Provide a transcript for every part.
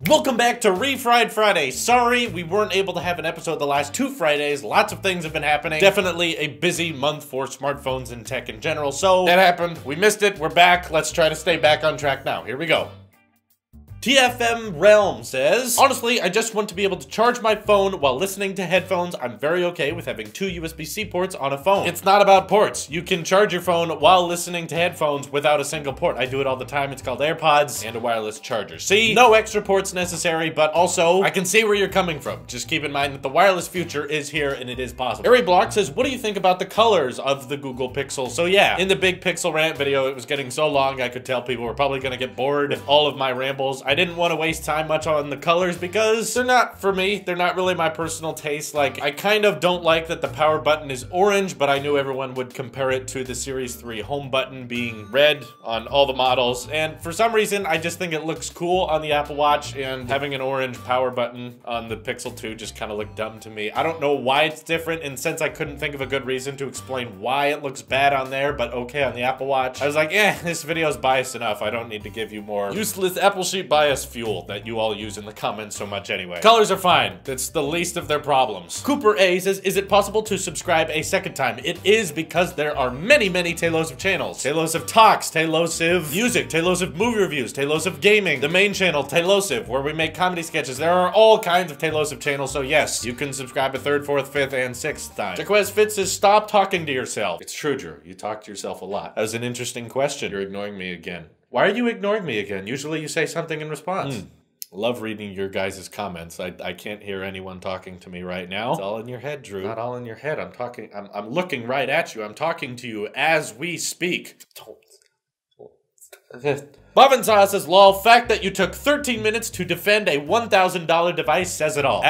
Welcome back to Refried Friday. Sorry we weren't able to have an episode the last 2 Fridays. Lots of things have been happening. Definitely a busy month for smartphones and tech in general. So that happened. We missed it. We're back. Let's try to stay back on track now. Here we go. TFM Realm says, honestly, I just want to be able to charge my phone while listening to headphones. I'm very okay with having 2 USB-C ports on a phone. It's not about ports. You can charge your phone while listening to headphones without a single port. I do it all the time. It's called AirPods and a wireless charger. See, no extra ports necessary, but also I can see where you're coming from. Just keep in mind that the wireless future is here and it is possible. Harry Block says, what do you think about the colors of the Google Pixel? So yeah, in the big Pixel rant video, it was getting so long I could tell people were probably gonna get bored with all of my rambles. I didn't want to waste time much on the colors because they're not for me. They're not really my personal taste. Like, I kind of don't like that the power button is orange, but I knew everyone would compare it to the Series 3 home button being red on all the models. And for some reason, I just think it looks cool on the Apple Watch, and having an orange power button on the Pixel 2 just kind of looked dumb to me. I don't know why it's different, and since I couldn't think of a good reason to explain why it looks bad on there, but okay on the Apple Watch, I was like, this video's biased enough. I don't need to give you more useless Apple sheet bias fuel that you all use in the comments so much anyway. Colors are fine. That's the least of their problems. Cooper A says, is it possible to subscribe a second time? It is, because there are many Tailosive channels. Tailosive Talks, Tailosive Music, Tailosive Movie Reviews, Tailosive Gaming, the main channel, Tailosive, where we make comedy sketches. There are all kinds of Tailosive channels, so yes, you can subscribe a 3rd, 4th, 5th, and 6th time. Jaquez Fitz says, stop talking to yourself. It's true, Drew. You talk to yourself a lot. That was an interesting question. You're ignoring me again. Why are you ignoring me again? Usually you say something in response. Love reading your guys' comments. I can't hear anyone talking to me right now. It's all in your head, Drew. Not all in your head. I'm looking right at you. I'm talking to you as we speak. Bovinsaw says, lol, fact that you took 13 minutes to defend a $1,000 device says it all.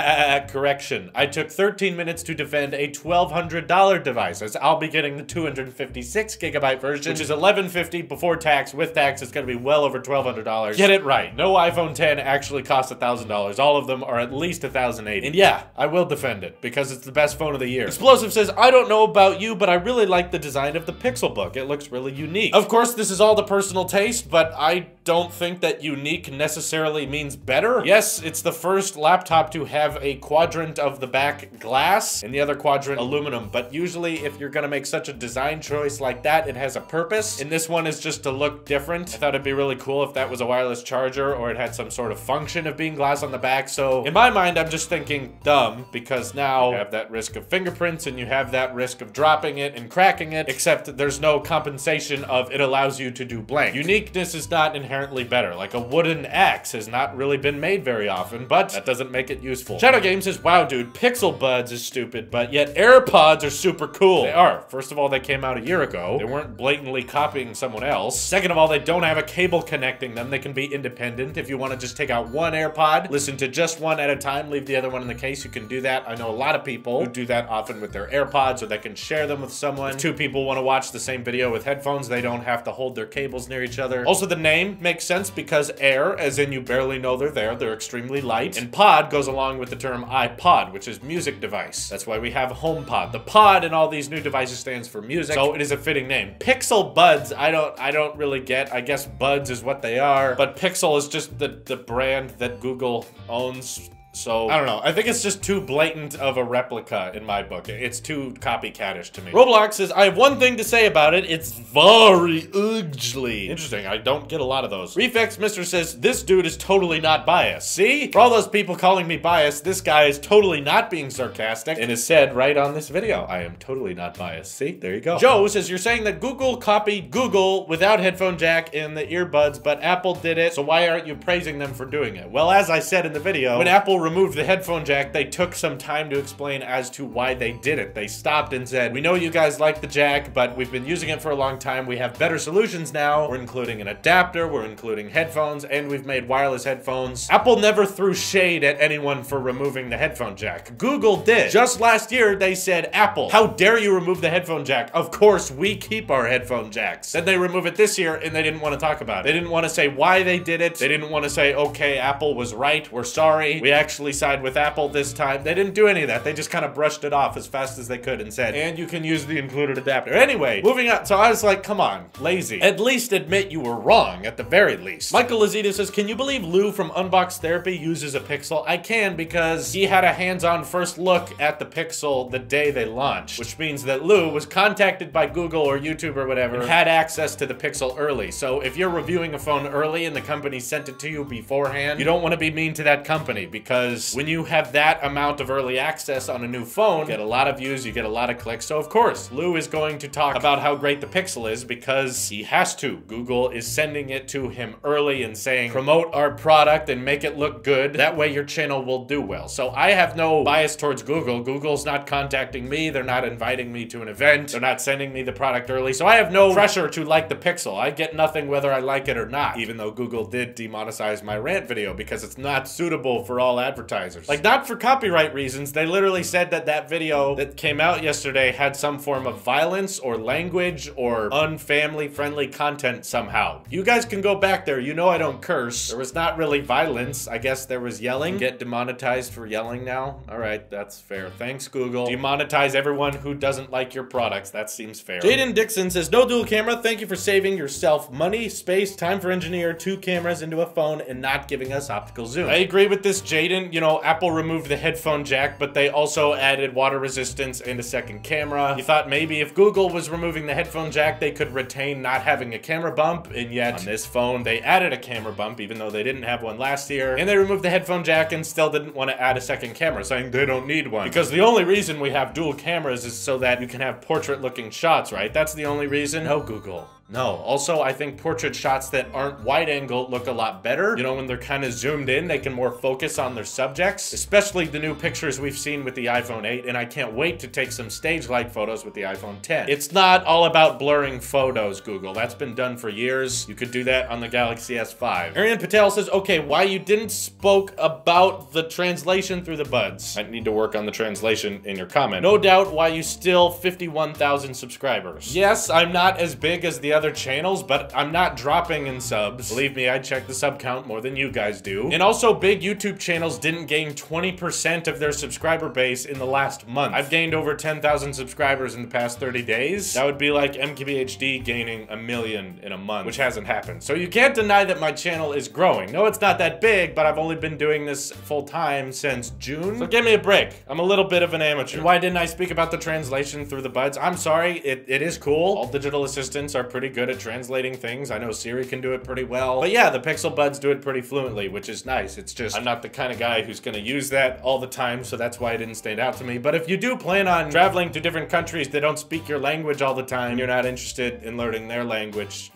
Correction. I took 13 minutes to defend a $1,200 device, as I'll be getting the 256 gigabyte version, which is $1,150 before tax. With tax, it's gonna be well over $1,200. Get it right. No iPhone 10 actually costs $1,000. All of them are at least $1,080. And yeah, I will defend it, because it's the best phone of the year. Explosive says, I don't know about you, but I really like the design of the Pixel Book. It looks really unique. Of course, this is all the personal taste, but I don't think that unique necessarily means better. Yes, it's the first laptop to have a quadrant of the back glass and the other quadrant aluminum, but usually if you're gonna make such a design choice like that, it has a purpose. And this one is just to look different. I thought it'd be really cool if that was a wireless charger or it had some sort of function of being glass on the back. So in my mind, I'm just thinking dumb, because now you have that risk of fingerprints and you have that risk of dropping it and cracking it, except there's no compensation of it allows you to do blank. Uniqueness is not inherently better. Like a wooden axe has not really been made very often, but that doesn't make it useful. Shadow Game says, wow dude, Pixel Buds is stupid, but yet AirPods are super cool. They are. First of all, they came out a year ago. They weren't blatantly copying someone else. Second of all, they don't have a cable connecting them. They can be independent. If you want to just take out one AirPod, listen to just one at a time, leave the other one in the case, you can do that. I know a lot of people who do that often with their AirPods, so they can share them with someone. If 2 people want to watch the same video with headphones, they don't have to hold their cables near each other. Also, the name makes sense because air, as in you barely know they're there, they're extremely light. And pod goes along with the term iPod, which is music device. That's why we have HomePod. The pod in all these new devices stands for music, so it is a fitting name. Pixel Buds, I don't really get. I guess Buds is what they are, but Pixel is just the brand that Google owns. So, I don't know. I think it's just too blatant of a replica in my book. It's too copycatish to me. Roblox says, I have one thing to say about it. It's very ugly. Interesting. I don't get a lot of those. Reflex Mister says, this dude is totally not biased. See? For all those people calling me biased, this guy is totally not being sarcastic and is said right on this video. I am totally not biased. See? There you go. Joe says, you're saying that Google copied Google without headphone jack in the earbuds, but Apple did it, so why aren't you praising them for doing it? Well, as I said in the video, when Apple removed the headphone jack, they took some time to explain as to why they did it. They stopped and said, we know you guys like the jack, but we've been using it for a long time. We have better solutions now. We're including an adapter, we're including headphones, and we've made wireless headphones. Apple never threw shade at anyone for removing the headphone jack. Google did. Just last year, they said, Apple, how dare you remove the headphone jack? Of course, we keep our headphone jacks. Then they remove it this year, and they didn't want to talk about it. They didn't want to say why they did it. They didn't want to say, okay, Apple was right, we're sorry. We actually actually side with Apple this time. They didn't do any of that. They just kind of brushed it off as fast as they could and said, and you can use the included adapter. Anyway, moving on. So I was like, come on, lazy. At least admit you were wrong, at the very least. Michael Lazita says, can you believe Lou from Unbox Therapy uses a Pixel? I can, because he had a hands-on first look at the Pixel the day they launched, which means that Lou was contacted by Google or YouTube or whatever and had access to the Pixel early. So if you're reviewing a phone early and the company sent it to you beforehand, you don't want to be mean to that company, because when you have that amount of early access on a new phone, you get a lot of views, you get a lot of clicks. So of course, Lou is going to talk about how great the Pixel is because he has to. Google is sending it to him early and saying, promote our product and make it look good. That way your channel will do well. So I have no bias towards Google. Google's not contacting me. They're not inviting me to an event. They're not sending me the product early. So I have no pressure to like the Pixel. I get nothing whether I like it or not, even though Google did demonetize my rant video because it's not suitable for all advertisers. Like, not for copyright reasons. They literally said that that video that came out yesterday had some form of violence or language or unfamily friendly content somehow. You guys can go back there. You know I don't curse. There was not really violence. I guess there was yelling. Get demonetized for yelling now? All right, that's fair. Thanks, Google. Demonetize everyone who doesn't like your products. That seems fair. Jaden Dixon says, no dual camera. Thank you for saving yourself money, space, time for engineer, 2 cameras into a phone and not giving us optical zoom. I agree with this, Jaden. You know, Apple removed the headphone jack, but they also added water resistance and a second camera. You thought maybe if Google was removing the headphone jack, they could retain not having a camera bump, and yet on this phone, they added a camera bump, even though they didn't have one last year, and they removed the headphone jack and still didn't want to add a second camera, saying they don't need one. Because the only reason we have dual cameras is so that you can have portrait-looking shots, right? That's the only reason. No, Google. No. Also, I think portrait shots that aren't wide angle look a lot better. You know, when they're kind of zoomed in, they can more focus on their subjects, especially the new pictures we've seen with the iPhone 8, and I can't wait to take some stage-like photos with the iPhone 10. It's not all about blurring photos, Google. That's been done for years. You could do that on the Galaxy S5. Arian Patel says, okay, why you didn't spoke about the translation through the buds? I need to work on the translation in your comment. No doubt why you still 51,000 subscribers. Yes, I'm not as big as the other channels, but I'm not dropping in subs. Believe me, I check the sub count more than you guys do. And also, big YouTube channels didn't gain 20% of their subscriber base in the last month. I've gained over 10,000 subscribers in the past 30 days. That would be like MKBHD gaining 1 million in a month, which hasn't happened. So you can't deny that my channel is growing. No, it's not that big, but I've only been doing this full time since June. So give me a break. I'm a little bit of an amateur. And why didn't I speak about the translation through the buds? I'm sorry, it is cool. All digital assistants are pretty good at translating things. I know Siri can do it pretty well. But yeah, the Pixel Buds do it pretty fluently, which is nice. It's just, I'm not the kind of guy who's gonna use that all the time, so that's why it didn't stand out to me. But if you do plan on traveling to different countries that don't speak your language all the time, and you're not interested in learning their language,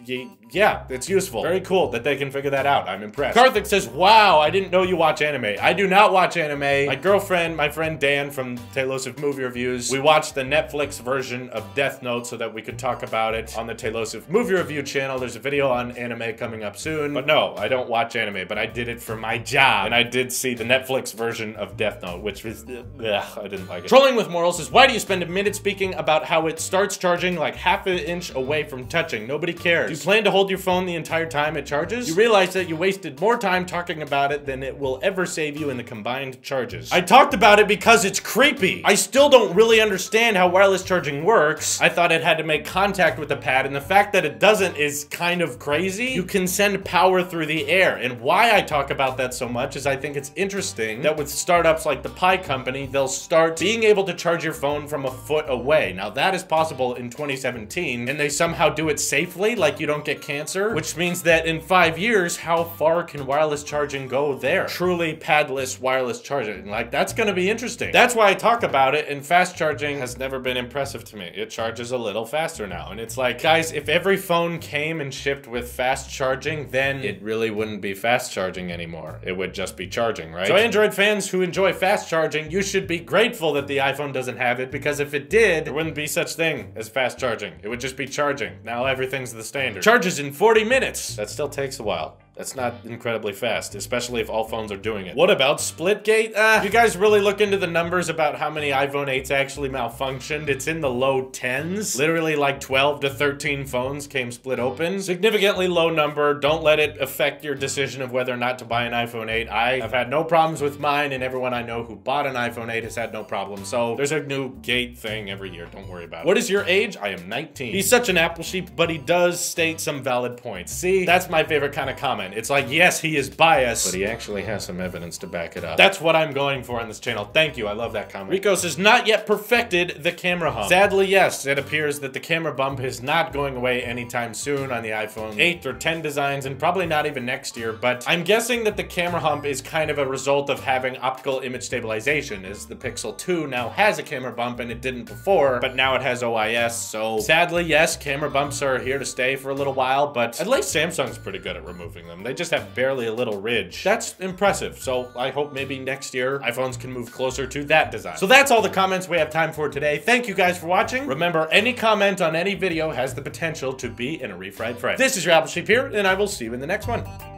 yeah, it's useful. Very cool that they can figure that out. I'm impressed. Karthik says, wow, I didn't know you watch anime. I do not watch anime. My girlfriend, my friend Dan from Tailosive Movie Reviews, we watched the Netflix version of Death Note so that we could talk about it on the Tailosive Movie Review channel. There's a video on anime coming up soon. But no, I don't watch anime, but I did it for my job. And I did see the Netflix version of Death Note, which was, I didn't like it. Trolling with Morals says, why do you spend a minute speaking about how it starts charging like half an inch away from touching? Nobody cares. Do you plan to hold your phone the entire time it charges? You realize that you wasted more time talking about it than it will ever save you in the combined charges. I talked about it because it's creepy. I still don't really understand how wireless charging works. I thought it had to make contact with the pad, and the fact that it doesn't is kind of crazy. You can send power through the air, and why I talk about that so much is I think it's interesting that with startups like the Pi Company, they'll start being able to charge your phone from a foot away. Now that is possible in 2017, and they somehow do it safely, like you don't get cancer, which means that in 5 years, how far can wireless charging go there? Truly padless wireless charging. Like, that's gonna be interesting. That's why I talk about it, and fast charging has never been impressive to me. It charges a little faster now, and it's like, guys, if every phone came and shipped with fast charging, then it really wouldn't be fast charging anymore. It would just be charging, right? So Android fans who enjoy fast charging, you should be grateful that the iPhone doesn't have it, because if it did, there wouldn't be such thing as fast charging. It would just be charging. Now everything's the standard. Charges in 40 minutes. That still takes a while. That's not incredibly fast, especially if all phones are doing it. What about Splitgate? If you guys really look into the numbers about how many iPhone 8s actually malfunctioned, it's in the low 10s. Literally like 12 to 13 phones came split open. Significantly low number. Don't let it affect your decision of whether or not to buy an iPhone 8. I have had no problems with mine, and everyone I know who bought an iPhone 8 has had no problem. So there's a new gate thing every year. Don't worry about it. What is your age? I am 19. He's such an Apple sheep, but he does state some valid points. See, that's my favorite kind of comment. It's like, yes, he is biased, but he actually has some evidence to back it up. That's what I'm going for on this channel. Thank you. I love that comment. Ricos has not yet perfected the camera hump. Sadly, yes, it appears that the camera bump is not going away anytime soon on the iPhone 8 or 10 designs, and probably not even next year, but I'm guessing that the camera hump is kind of a result of having optical image stabilization, as the Pixel 2 now has a camera bump and it didn't before, but now it has OIS, so sadly, yes, camera bumps are here to stay for a little while, but at least Samsung's pretty good at removing them. They just have barely a little ridge. That's impressive, so I hope maybe next year iPhones can move closer to that design. So that's all the comments we have time for today. Thank you guys for watching. Remember, any comment on any video has the potential to be in a Refried Friday. This is your Apple Sheep here, and I will see you in the next one.